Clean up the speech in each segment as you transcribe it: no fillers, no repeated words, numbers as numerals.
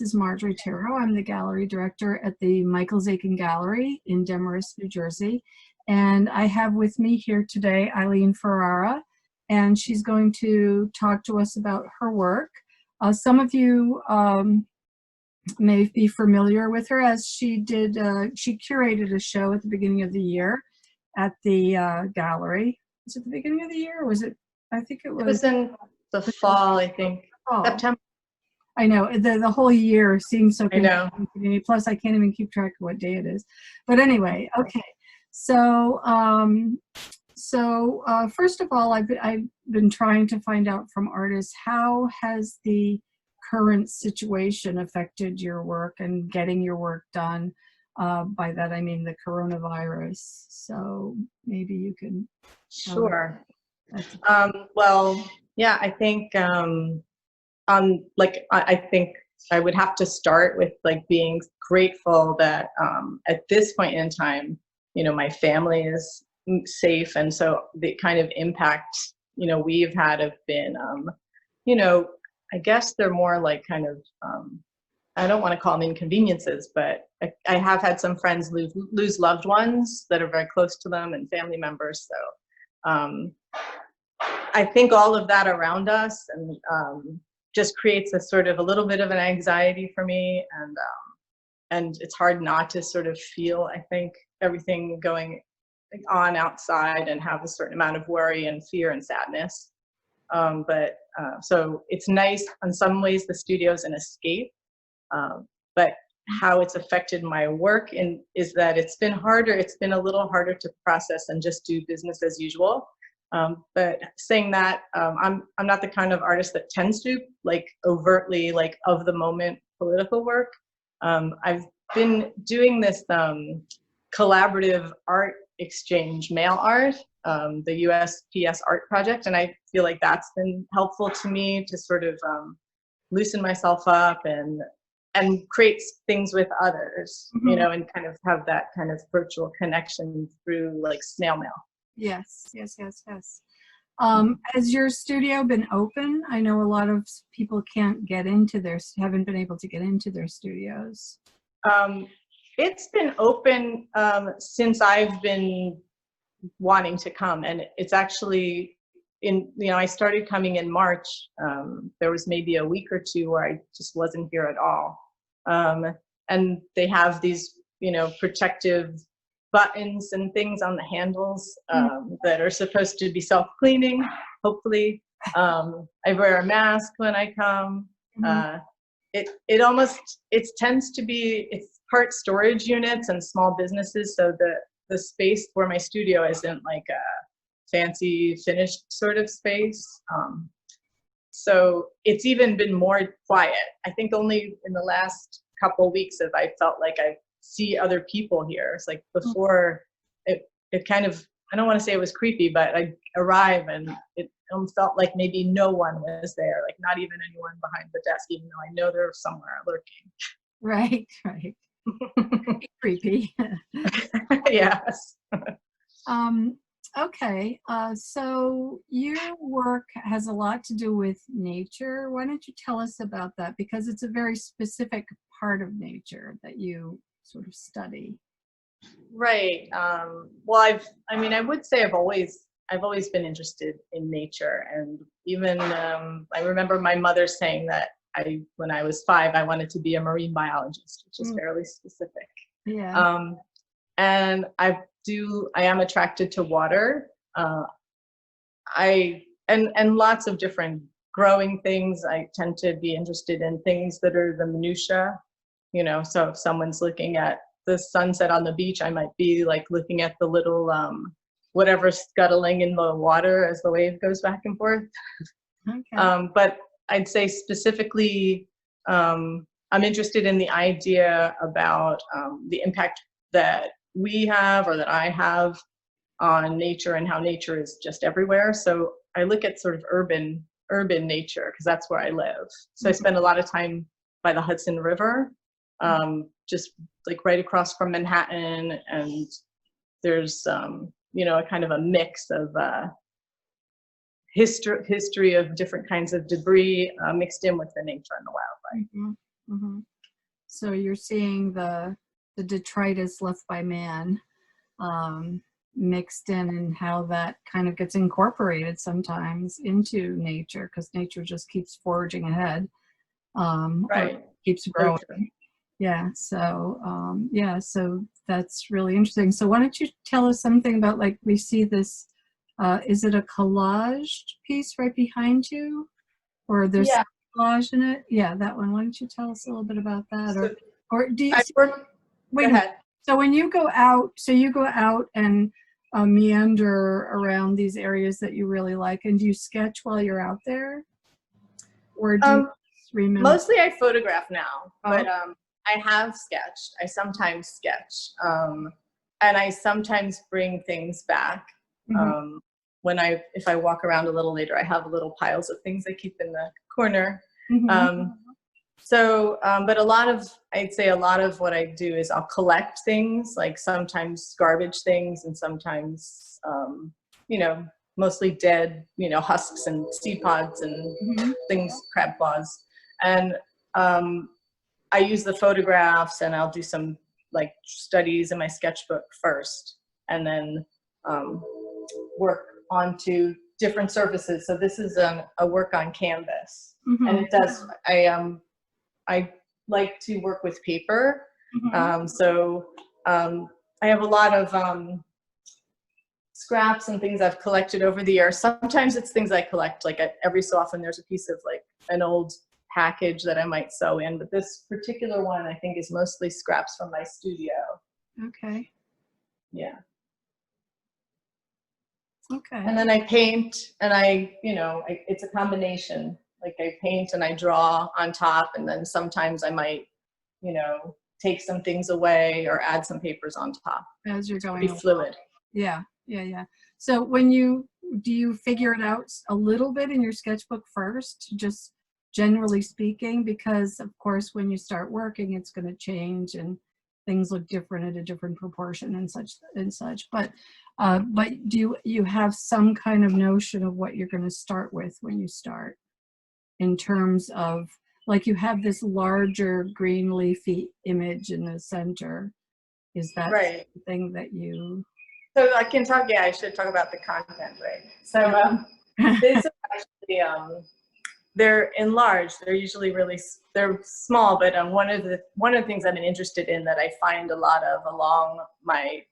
is Margery Theroux. I'm the gallery director at the Mikhail Zakin Gallery in Demorest, New Jersey. And I have with me here today Eileen Ferara, and she's going to talk to us about her work. Some of you may be familiar with her, as she curated a show at the beginning of the year at the gallery. Was it the beginning of the year, or was it? I think it was in the fall, I think. Oh. September. I know, the whole year seems so confusing to me. Plus, I can't even keep track of what day it is. But anyway, okay. So, first of all, I've been trying to find out from artists, how has the current situation affected your work and getting your work done? By that I mean the coronavirus. So maybe you can. Sure. Well, yeah, I think I think I would have to start with being grateful that at this point in time, my family is safe, and so the kind of impact we've had have been I guess they're more like kind of I don't want to call them inconveniences, but I have had some friends lose loved ones that are very close to them and family members. So I think all of that around us and just creates a little bit of an anxiety for me, and it's hard not to sort of feel, I think, everything going on outside and have a certain amount of worry and fear and sadness. So it's nice in some ways. The studio is an escape, but how it's affected my work is that it's been harder. It's been a little harder to process and just do business as usual. But saying that, I'm not the kind of artist that tends to overtly of the moment political work. I've been doing this collaborative art exchange mail art, the USPS art project, and I feel like that's been helpful to me to sort of loosen myself up and create things with others, and kind of have that kind of virtual connection through snail mail. Yes. Has your studio been open? I know a lot of people haven't been able to get into their studios. It's been open since I've been wanting to come, and it's actually I started coming in March. There was maybe a week or two where I just wasn't here at all. And they have these, protective buttons and things on the handles that are supposed to be self-cleaning, hopefully. I wear a mask when I come. It tends to be, it's part storage units and small businesses, so the space for my studio isn't like a fancy finished sort of space. So it's even been more quiet. I think only in the last couple of weeks have I felt like I see other people here. It's like before, it kind of, I don't want to say it was creepy, but I arrive and it felt like maybe no one was there, like not even anyone behind the desk, even though I know they're somewhere lurking. Right. Creepy. Yes. Okay, so your work has a lot to do with nature. Why don't you tell us about that? Because it's a very specific part of nature that you sort of study. Right. Well, I would say I've always been interested in nature, and even I remember my mother saying that when I was 5, I wanted to be a marine biologist, which is fairly specific. Yeah. And I am attracted to water. And lots of different growing things. I tend to be interested in things that are the minutia, so if someone's looking at the sunset on the beach, I might be looking at the little whatever scuttling in the water as the wave goes back and forth. Okay. But I'd say specifically, I'm interested in the idea about the impact that we have, or that I have, on nature, and how nature is just everywhere. So I look at sort of urban nature, because that's where I live. So I spend a lot of time by the Hudson River, just right across from Manhattan, and there's a kind of a mix of history of different kinds of debris mixed in with the nature and the wildlife. So you're seeing the detritus left by man mixed in, and how that kind of gets incorporated sometimes into nature, because nature just keeps forging ahead, Right. or keeps So growing. true. Yeah, so yeah, so that's really interesting. So why don't you tell us something about, like, we see this, is it a collage piece right behind you? Or there's Yeah. collage in it? Yeah, that one. Why don't you tell us a little bit about that? So Or do you, I work. Go wait a minute. ahead. So when you go out, so you go out and meander around these areas that you really like, and do you sketch while you're out there? Or do you just remember? Mostly I photograph now, but Oh, I have sketched. I sometimes sketch, and I sometimes bring things back. mhm, Um, if I walk around a little later, I have little piles of things I keep in the corner. mhm, Um, but I'd say a lot of what I do is I'll collect things, like sometimes garbage things, and sometimes, you know, mostly dead, husks and seed pods and mhm. things, crab claws. And I use the photographs, and I'll do some like studies in my sketchbook first, and then work onto different surfaces. So this is a work on canvas, and Mhm, it does. I like to work with paper, mhm. so I have a lot of scraps and things I've collected over the years. Sometimes it's things I collect, like every so often there's a piece of like an old package that I might sew in, but this particular one I think is mostly scraps from my studio. Okay. Yeah. Okay. And then I paint, and it's a combination. Like I paint and I draw on top, and then sometimes I might, take some things away or add some papers on top. As you're It's going pretty along. fluid. Yeah, yeah, yeah. So do you figure it out a little bit in your sketchbook first, just generally speaking? Because of course, when you start working, it's going to change and things look different at a different proportion and such and such. But do you have some kind of notion of what you're going to start with when you start, in terms of, like, you have this larger green leafy image in the center. Is that Right. something that you? So I can talk, yeah, I should talk about the content, right? So Yeah. this is actually, they're enlarged. They're usually they're small, but one of the things I've been interested in, that I find a lot of along my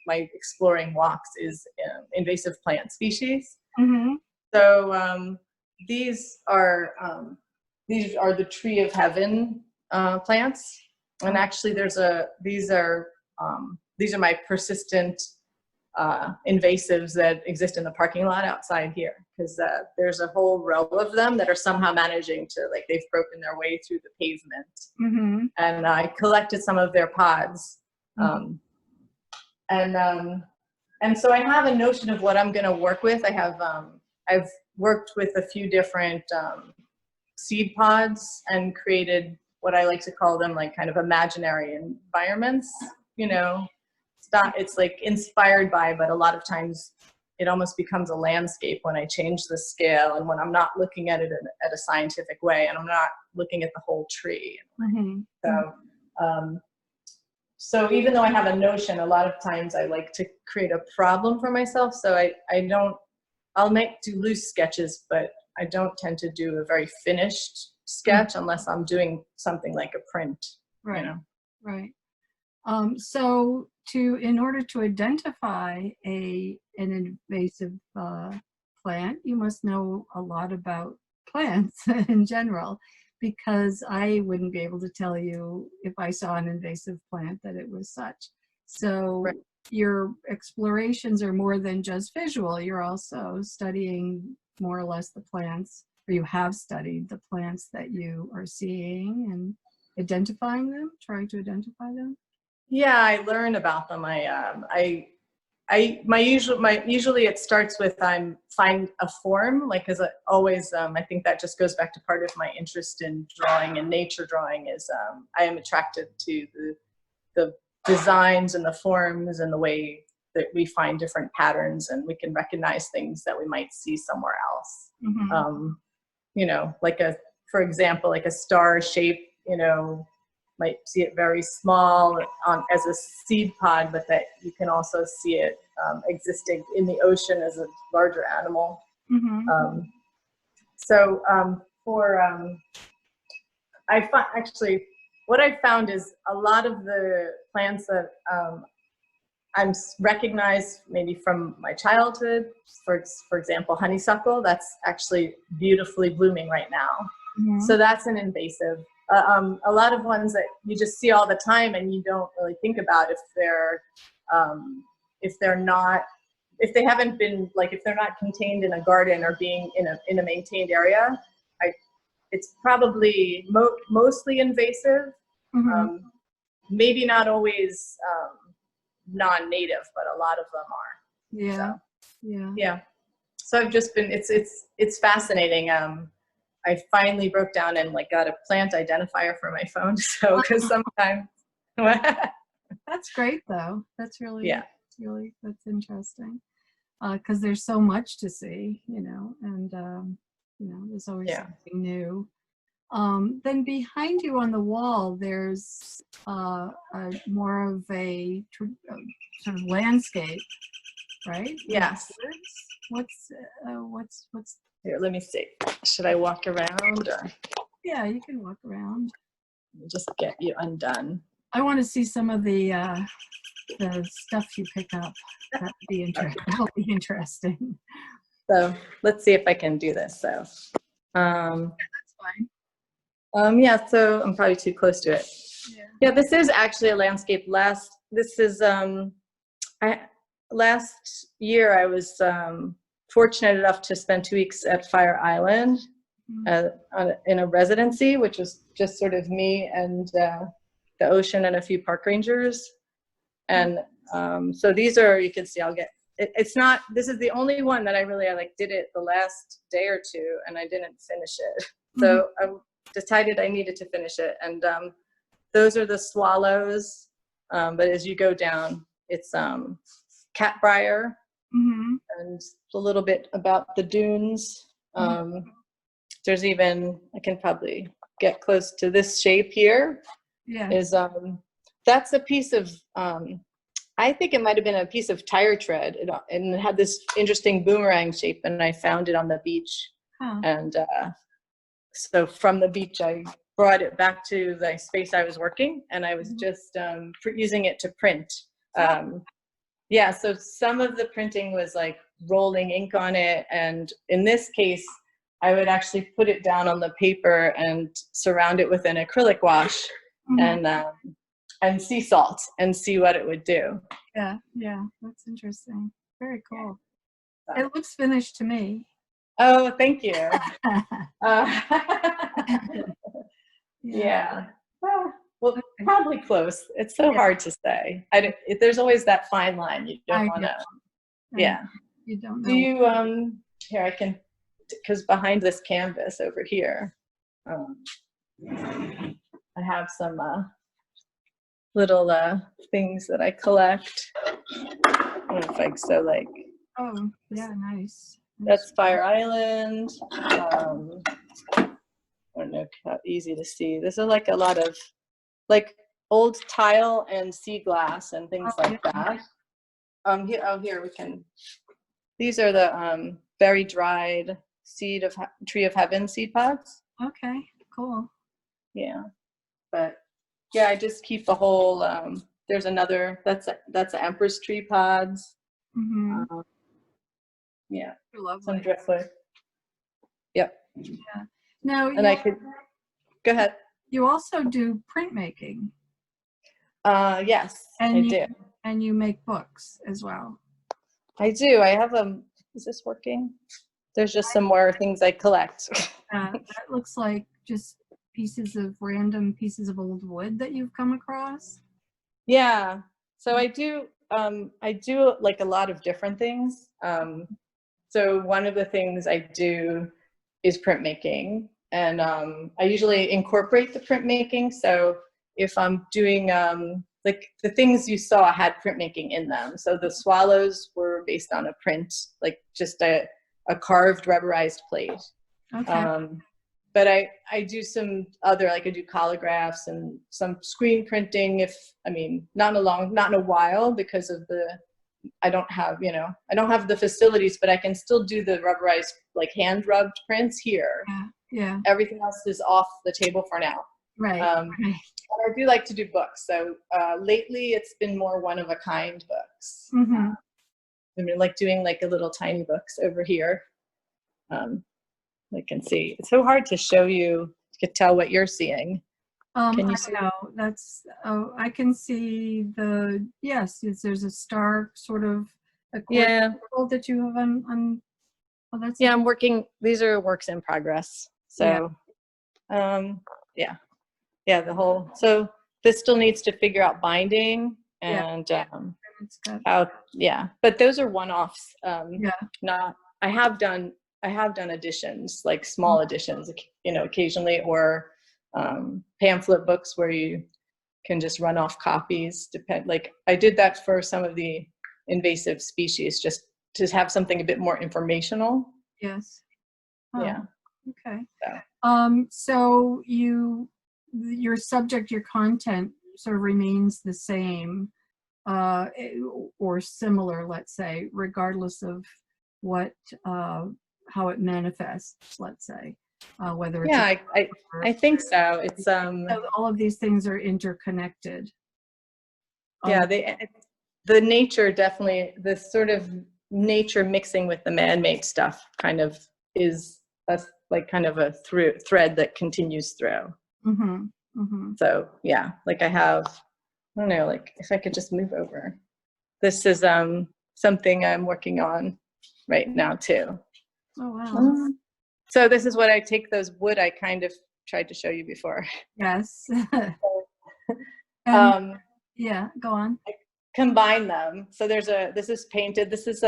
exploring walks, is invasive plant species. Mhm. So these are the tree of heaven plants, and actually these are my persistent invasives that exist in the parking lot outside here, because there's a whole row of them that are somehow managing to, like, they've broken their way through the pavement. Mhm. And I collected some of their pods, Mhm. um, and so I have a notion of what I'm going to work with. I've worked with a few different seed pods and created what I like to call them, like, kind of imaginary environments. It's like inspired by, but a lot of times it almost becomes a landscape when I change the scale, and when I'm not looking at it at a scientific way, and I'm not looking at the whole tree. Mhm. So, so even though I have a notion, a lot of times I like to create a problem for myself. So I'll do loose sketches, but I don't tend to do a very finished Mhm. sketch unless I'm doing something like a print, you Right. know. Right. So in order to identify an invasive plant, you must know a lot about plants in general, because I wouldn't be able to tell you if I saw an invasive plant that it was such. Right. So your explorations are more than just visual. You're also studying more or less the plants, or you have studied the plants that you are seeing and identifying them, trying to identify them. Yeah, I learn about them. Usually it starts with find a form, like, as always, I think that just goes back to part of my interest in drawing and nature drawing is I am attracted to the designs and the forms and the way that we find different patterns, and we can recognize things that we might see somewhere else. Mhm. Like for example, like a star shape, might see it very small as a seed pod, but that you can also see it existing in the ocean as a larger animal. Actually, what I found is a lot of the plants that I'm recognized maybe from my childhood, for example, honeysuckle, that's actually beautifully blooming right now. So that's an invasive. A lot of ones that you just see all the time and you don't really think about if they haven't been, like, if they're not contained in a garden or being in a maintained area. It's probably mostly invasive, maybe not always non-native, but a lot of them are. Yeah. So, yeah. So I've just been, it's fascinating. I finally broke down and like got a plant identifier for my phone. So, because sometimes. That's great though. That's really, that's interesting. Because there's so much to see, and there's always something new. Then behind you on the wall, there's more of a sort of landscape, right? Yes. What's here? Let me see. Should I walk around? Or? Yeah, you can walk around. I'll just get you undone. I want to see some of the stuff you pick up. That'll be interesting. So let's see if I can do this. So, that's fine. Yeah. So I'm probably too close to it. Yeah. This is actually a landscape. Last year I was fortunate enough to spend 2 weeks at Fire Island in a residency, which was just sort of me and the ocean and a few park rangers. And so these are, you can see, it's not, this is the only one that I did it the last day or two and I didn't finish it. So I decided I needed to finish it. And those are the swallows. But as you go down, it's catbrier and a little bit about the dunes. There's even, I can probably get close to this shape here. That's a piece of, I think it might have been a piece of tire tread, and it had this interesting boomerang shape, and I found it on the beach. And so from the beach, I brought it back to the space I was working, and I was just using it to print. So some of the printing was like rolling ink on it, and in this case, I would actually put it down on the paper and surround it with an acrylic wash and sea salt and see what it would do. Yeah, that's interesting. Very cool. It looks finished to me. Oh, thank you. Well, probably close. It's so hard to say. There's always that fine line. You don't want to. You don't know. Do you? Here, I can, because behind this canvas over here, I have some little things that I collect. I don't know if I Oh, yeah, nice. That's Fire Island. I don't know how easy to see. This is like a lot of like old tile and sea glass and things like that. Here we can. These are the very dried tree of heaven seed pods. Okay, cool. Yeah, but yeah, I just keep the whole. There's another. That's the Empress tree pods. Yeah, some driftwood. Yep. Yeah. Now, and I could go ahead. You also do printmaking. Yes, I do. And you make books as well. I do. I have Is this working? There's just some more things I collect. That looks like just random pieces of old wood that you've come across. Yeah. So I do like a lot of different things. So one of the things I do is printmaking, and I usually incorporate the printmaking. So if I'm doing like the things you saw had printmaking in them. So the swallows were based on a print, like just a carved rubberized plate. Okay. but I do some other, like I do collagraphs and some screen printing if, I mean, not in a while because of I don't have the facilities, but I can still do the rubberized, like hand rubbed prints here. Yeah. Yeah. Everything else is off the table for now. Right. Right. I do like to do books. So lately it's been more one-of-a-kind books. Mm-hmm. I mean, like doing like a little tiny books over here. I can see. It's so hard to show you, to tell what you're seeing. Can you see? I know that's. Oh, I can see yes. There's a star sort of that you have on. Oh, that's I'm working. These are works in progress. So, the whole. So this still needs to figure out binding and how. Yeah, but those are one-offs. Not. I have done editions, like small editions, occasionally, or pamphlet books where you can just run off copies. Like I did that for some of the invasive species, just to have something a bit more informational. Yes. Oh, yeah. Okay. So your subject, your content sort of remains the same, or similar, let's say, regardless of what how it manifests, let's say, whether it's I think so. It's all of these things are interconnected. The nature, definitely, the sort of nature mixing with the man-made stuff kind of is a thread that continues through. Mm-hmm. Mm-hmm. So like I have, I don't know, like if I could just move over. This is something I'm working on right now too. Oh wow. So this is what I take those wood I kind of tried to show you before. Yes. Yeah, go on. I combine them. So this is painted. This is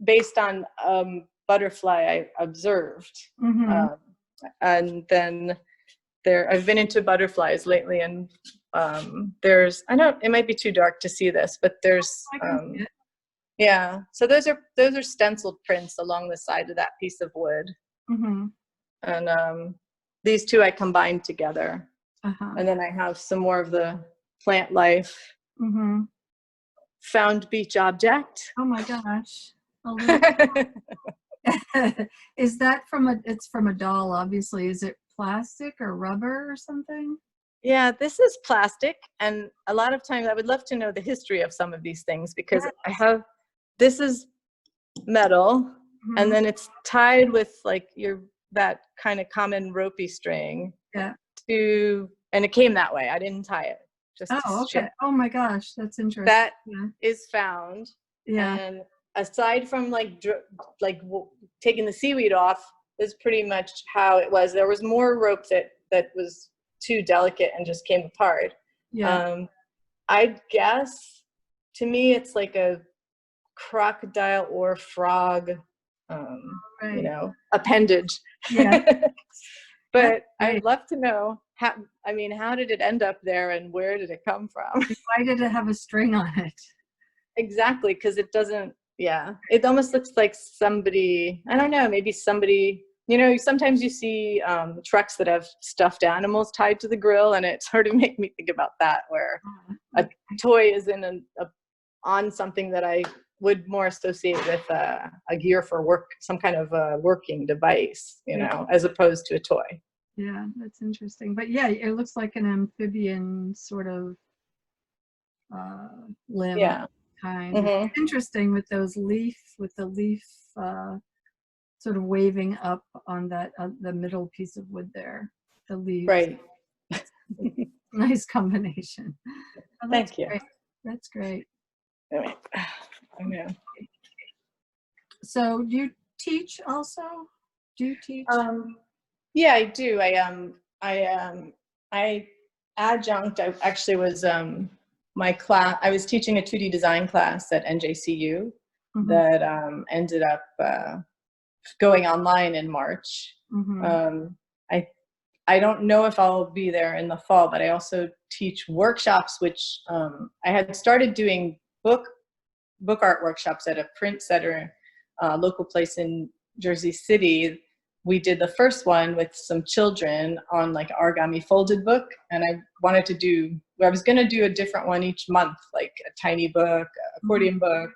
based on butterfly I observed. Mm-hmm. And then I've been into butterflies lately, and it might be too dark to see this, but there's so those are stenciled prints along the side of that piece of wood. Mm-hmm. And these two I combined together. And then I have some more of the plant life. Mm-hmm. Found beach object. Oh my gosh. Is that it's from a doll, obviously. Is it plastic or rubber or something? Yeah, this is plastic, and a lot of times I would love to know the history of some of these things, because this is metal, mm-hmm. and then it's tied with like that kind of common ropey string. Yeah. And it came that way. I didn't tie it. Okay. Oh my gosh, that's interesting. That is found. Yeah. And aside from taking the seaweed off, is pretty much how it was. There was more rope that was too delicate and just came apart. Yeah. I guess to me it's like a crocodile or frog, appendage. Yeah. But I'd love to know how did it end up there, and where did it come from? Why did it have a string on it? Exactly, because it doesn't. Yeah, it almost looks like somebody. I don't know. Maybe somebody. Sometimes you see trucks that have stuffed animals tied to the grill, and it sort of made me think about that, where a toy is on something that I would more associate with a gear for work, some kind of a working device, as opposed to a toy. Yeah, that's interesting. But yeah, it looks like an amphibian sort of limb kind. Mm-hmm. It's interesting with the leaf sort of waving up on that the middle piece of wood there. The leaves. Right. Nice combination. Oh, Thank you. Great. That's great. I know. So do you teach also? Do you teach? Yeah, I do. I adjunct. I actually was my class. I was teaching a 2D design class at NJCU mm-hmm. that ended up going online in March. Mm-hmm. I don't know if I'll be there in the fall, but I also teach workshops, which I had started doing book art workshops at a print center, local place in Jersey City, we did the first one with some children on like origami folded book, and I was going to do a different one each month, like a tiny book, accordion book,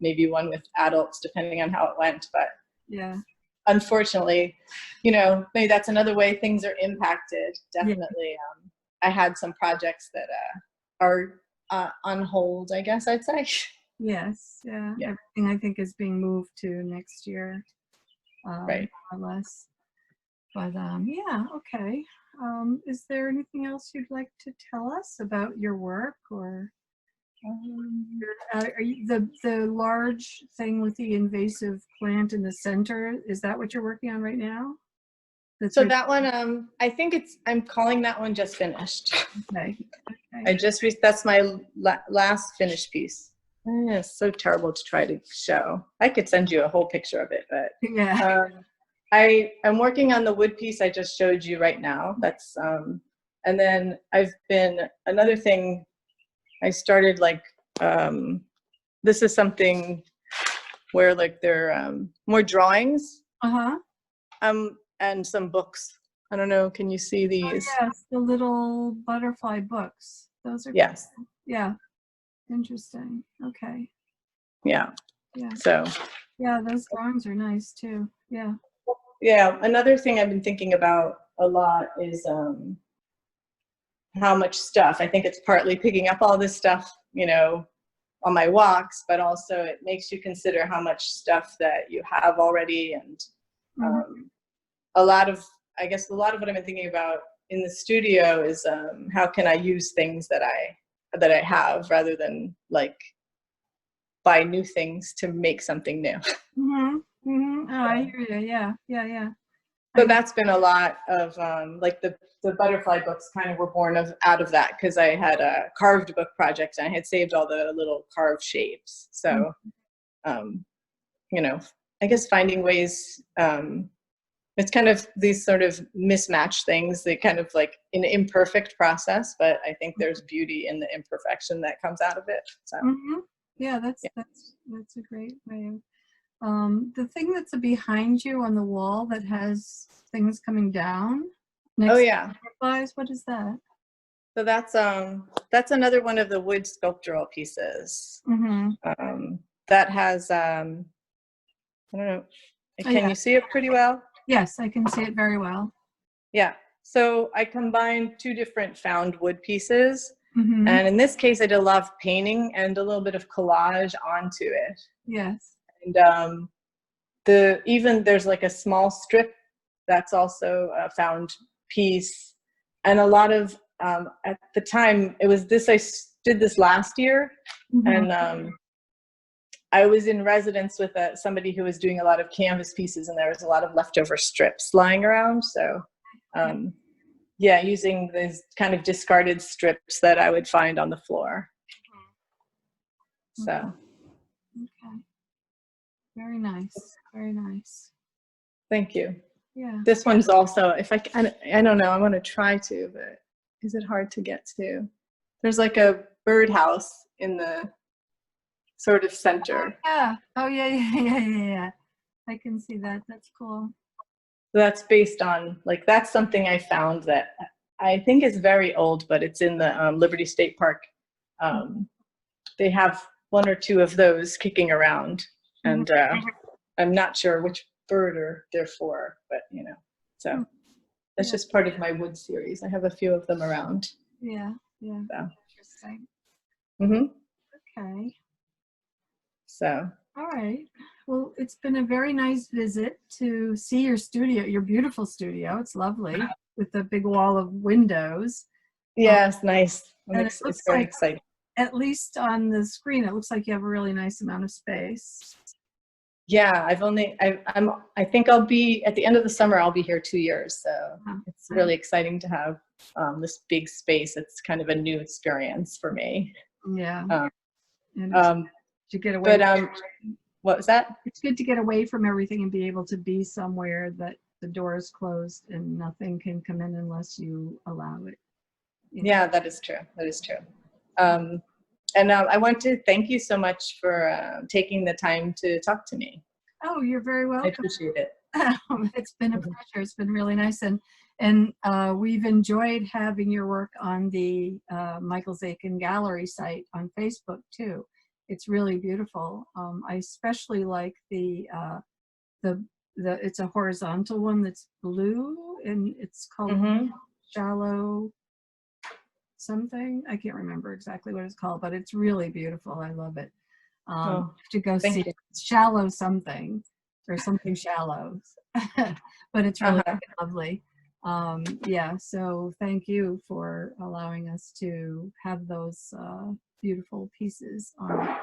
maybe one with adults, depending on how it went. But yeah, unfortunately, maybe that's another way things are impacted. Definitely. I had some projects that are on hold, I guess I'd say. yes, yeah. Yeah. Everything I think is being moved to next year, Right. more or less. But yeah, okay. Is there anything else you'd like to tell us about your work, or are you, the large thing with the invasive plant in the center? Is that what you're working on right now? So that one, I think I'm calling that one just finished. Okay. Okay. That's my last finished piece. It's so terrible to try to show. I could send you a whole picture of it, but Yeah. I'm working on the wood piece I just showed you right now. That's and then another thing I started, like this is something where like there are more drawings and some books. I don't know, can you see these? Oh, yes, the little butterfly books. Those are Yes. cool. Yeah. Interesting. Okay. Yeah. Yeah. So yeah, those drawings are nice too. Yeah. Yeah, another thing I've been thinking about a lot is how much stuff. I think it's partly picking up all this stuff, on my walks, but also it makes you consider how much stuff that you have already, and a lot of what I've been thinking about in the studio is how can I use things that I have rather than like buy new things to make something new. Oh, I hear you. Yeah. Yeah. Yeah. So that's been a lot of like the butterfly books kind of were born out of that, because I had a carved book project and I had saved all the little carved shapes. So, I guess finding ways, it's kind of these sort of mismatched things, they kind of like an imperfect process, but I think there's beauty in the imperfection that comes out of it. So, yeah, that's a great way of. The thing that's behind you on the wall that has things coming down next to butterflies, what is that? So that's another one of the wood sculptural pieces. That has I don't know. Can you see it pretty well? Yes, I can see it very well. Yeah. So I combined two different found wood pieces. And in this case, I did a lot of painting and a little bit of collage onto it. Yes. And there's like a small strip that's also a found piece. And a lot of, at the time, I did this last year. And I was in residence with somebody who was doing a lot of canvas pieces, and there was a lot of leftover strips lying around. So using these kind of discarded strips that I would find on the floor. So. Okay. Very nice. Very nice. Thank you. Yeah. This one's also, I don't know, I want to try to, but is it hard to get to? There's like a birdhouse in the sort of center. Yeah. Oh, yeah. I can see that. That's cool. That's based on, like, that's something I found that I think is very old, but it's in the Liberty State Park. They have one or two of those kicking around, and I'm not sure which bird they're for, but so that's just part of my wood series. I have a few of them around. Yeah. So. Interesting. Okay. So. All right. Well, it's been a very nice visit to see your studio, your beautiful studio. It's lovely with the big wall of windows. Yeah, it's nice. It's very exciting. At least on the screen, it looks like you have a really nice amount of space. Yeah, I think I'll be, at the end of the summer, I'll be here 2 years. So it's really exciting to have this big space. It's kind of a new experience for me. Yeah. To get away. But what was that? It's good to get away from everything and be able to be somewhere that the door is closed and nothing can come in unless you allow it. Yeah, that is true. That is true. And I want to thank you so much for taking the time to talk to me. Oh, you're very welcome. I appreciate it. It's been a pleasure. It's been really nice, and we've enjoyed having your work on the Mikhail Zakin Gallery site on Facebook too. It's really beautiful. I especially like the it's a horizontal one that's blue, and it's called Shallow something. I can't remember exactly what it's called, but it's really beautiful. I love it. To go see it. It's Shallow something or something shallow, but it's really lovely. Yeah, so thank you for allowing us to have those beautiful pieces on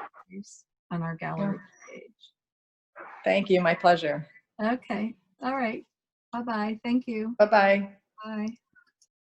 our gallery page. Thank you. My pleasure. Okay. All right. Bye-bye. Thank you. Bye-bye. Bye.